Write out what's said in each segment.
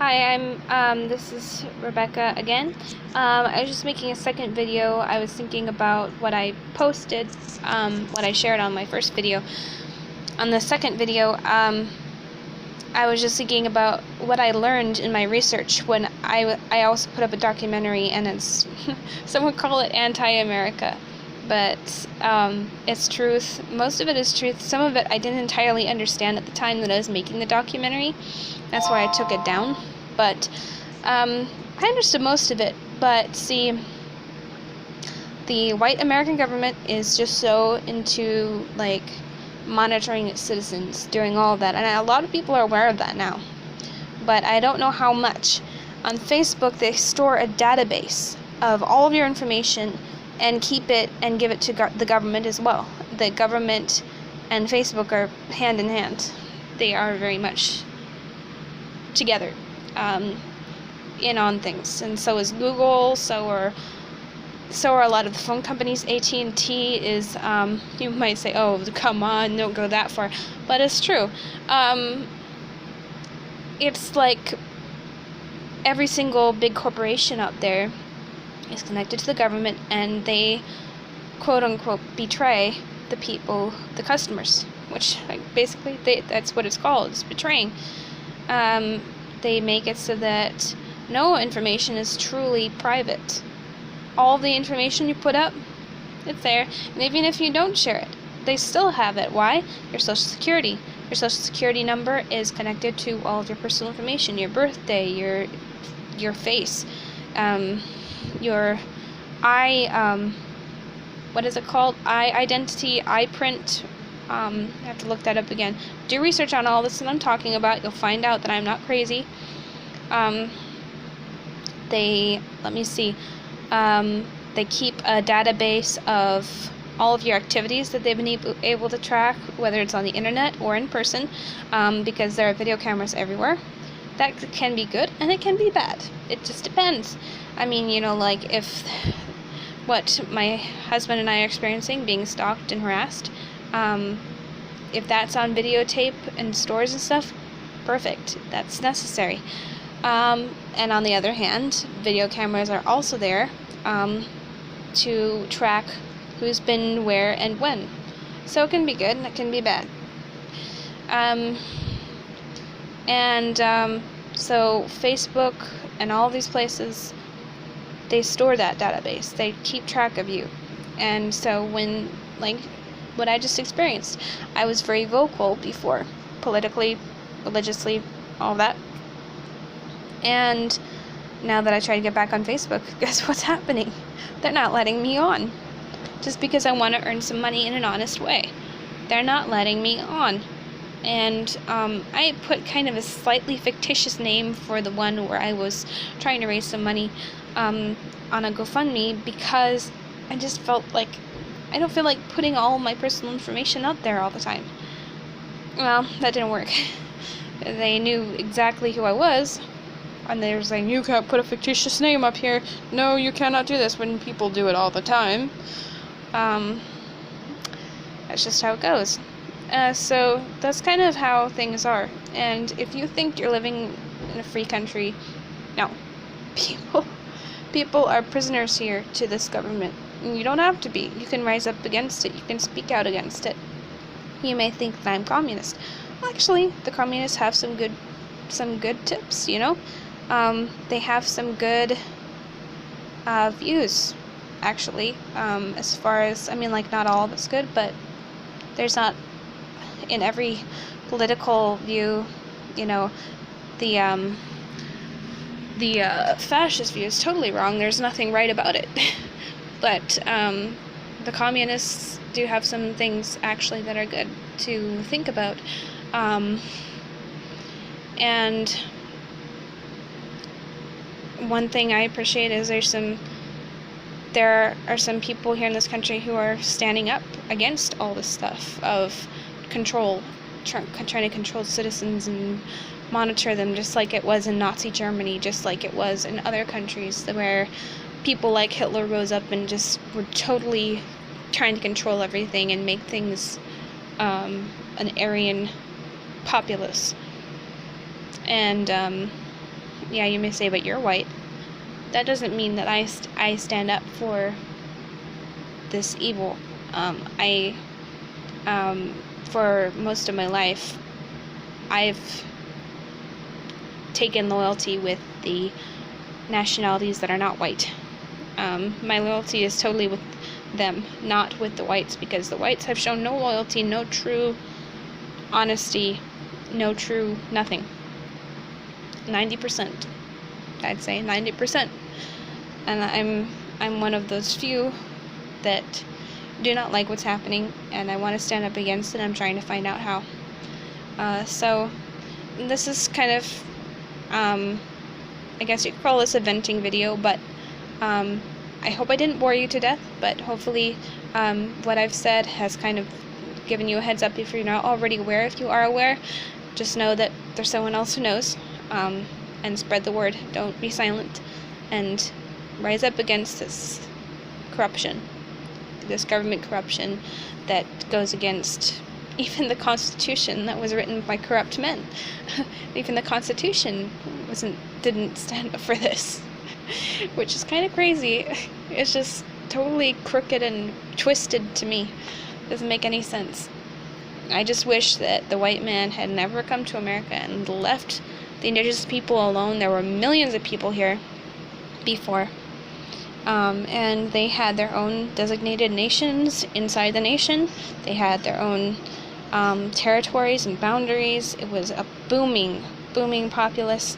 Hi, this is Rebecca again. I was just making a second video. I was thinking about what I posted, what I shared on my first video. On the second video, I was just thinking about what I learned in my research when I also put up a documentary, and it's, some would call it anti-America, but it's truth. Most of it is truth. Some of it I didn't entirely understand at the time that I was making the documentary. That's why I took it down. But I understood most of it. But see, the white American government is just so into like monitoring its citizens, doing all of that, and a lot of people are aware of that now. But I don't know how much. On Facebook, they store a database of all of your information and keep it and give it to the government as well. The government and Facebook are hand in hand. They are very much together in on things, and so is Google. So are a lot of the phone companies. AT&T is, you might say, oh, come on, don't go that far, but it's true. It's like every single big corporation out there is connected to the government, and they quote-unquote betray the people, the customers, which basically that's what it's called, it's betraying. They make it so that no information is truly private. All the information you put up, it's there, and even if you don't share it, they still have it. Why? Your social security. Your social security number is connected to all of your personal information, your birthday, your face, your what is it called? Eye identity, eye print. I have to look that up again. Do research on all this that I'm talking about. You'll find out that I'm not crazy. Let me see. They keep a database of all of your activities that they've been able to track, whether it's on the internet or in person, because there are video cameras everywhere. That can be good and it can be bad. It just depends. I mean, you know, like if what my husband and I are experiencing, being stalked and harassed, if that's on videotape in stores and stuff, perfect. That's necessary. And on the other hand, video cameras are also there to track who's been where and when. So it can be good and it can be bad. So Facebook and all these places, they store that database. They keep track of you. And so when, like what I just experienced, I was very vocal before, politically, religiously, all that. And now that I try to get back on Facebook, guess what's happening? They're not letting me on. Just because I want to earn some money in an honest way. They're not letting me on. And I put kind of a slightly fictitious name for the one where I was trying to raise some money on a GoFundMe, because I just felt like I don't feel like putting all my personal information out there all the time. Well, that didn't work. They knew exactly who I was, and they were saying, you can't put a fictitious name up here. No, you cannot do this, when people do it all the time. That's just how it goes. So that's kind of how things are. And if you think you're living in a free country, no. People are prisoners here to this government. And you don't have to be. You can rise up against it. You can speak out against it. You may think that I'm communist. Well, actually, the communists have some good tips, you know? They have some good views, actually, as far as, I mean, like, not all of it's good, but there's not, in every political view, you know, the fascist view is totally wrong. There's nothing right about it. But the communists do have some things, actually, that are good to think about. And one thing I appreciate is there are some people here in this country who are standing up against all this stuff of control, trying to control citizens and monitor them, just like it was in Nazi Germany, just like it was in other countries where people like Hitler rose up and just were totally trying to control everything and make things an Aryan populace. And yeah, you may say, but you're white. That doesn't mean that I stand up for this evil. For most of my life, I've taken loyalty with the nationalities that are not white. My loyalty is totally with them, not with the whites, because the whites have shown no loyalty, no true honesty, no true nothing. 90%. I'd say 90%. And I'm one of those few that do not like what's happening, and I want to stand up against it. I'm trying to find out how. So this is kind of, I guess you could call this a venting video, but I hope I didn't bore you to death, but hopefully what I've said has kind of given you a heads up if you're not already aware. If you are aware, just know that there's someone else who knows, and spread the word. Don't be silent, and rise up against this corruption, this government corruption that goes against even the Constitution that was written by corrupt men. Even the Constitution didn't stand up for this, which is kind of crazy. It's just totally crooked and twisted to me. Doesn't make any sense. I just wish that the white man had never come to America and left the indigenous people alone. There were millions of people here before, and they had their own designated nations inside the nation. They had their own territories and boundaries. It was a booming populace.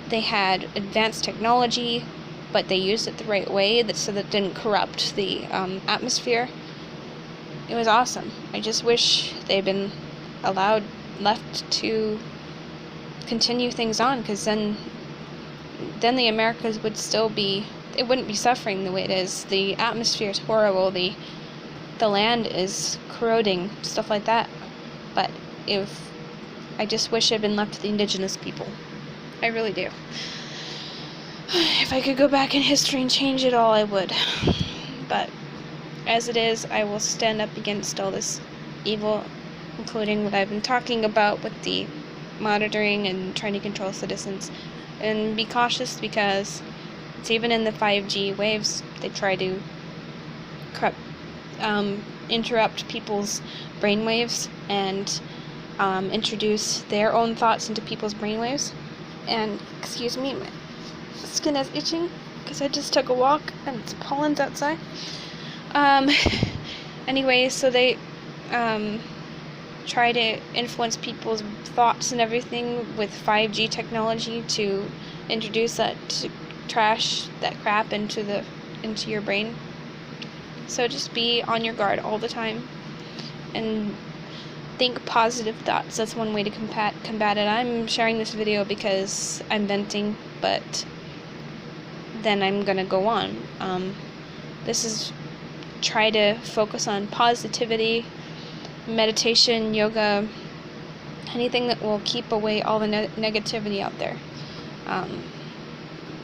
They had advanced technology, but they used it the right way, so that it didn't corrupt the atmosphere. It was awesome. I just wish they'd been left to continue things on, because then the Americas would still be, it wouldn't be suffering the way it is. The atmosphere is horrible, the land is corroding, stuff like that. But I just wish it had been left to the indigenous people. I really do. If I could go back in history and change it all, I would. But as it is, I will stand up against all this evil, including what I've been talking about with the monitoring and trying to control citizens. And be cautious, because it's even in the 5G waves, they try to interrupt people's brainwaves and introduce their own thoughts into people's brainwaves. And, excuse me, my skin is itching because I just took a walk and it's pollen's outside. Anyway, so they try to influence people's thoughts and everything with 5G technology to introduce that crap into your brain. So just be on your guard all the time and think positive thoughts. That's one way to combat it. I'm sharing this video because I'm venting, but then I'm gonna go on. This is try to focus on positivity, meditation, yoga, anything that will keep away all the negativity out there.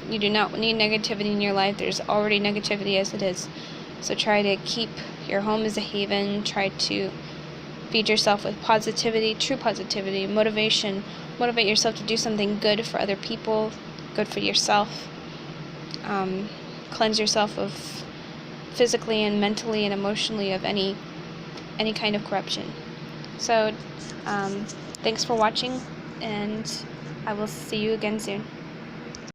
You do not need negativity in your life. There's already negativity as it is. So try to keep your home as a haven. Try to feed yourself with positivity, true positivity, motivation. Motivate yourself to do something good for other people, good for yourself. Cleanse yourself of physically and mentally and emotionally of any kind of corruption. So thanks for watching, and I will see you again soon.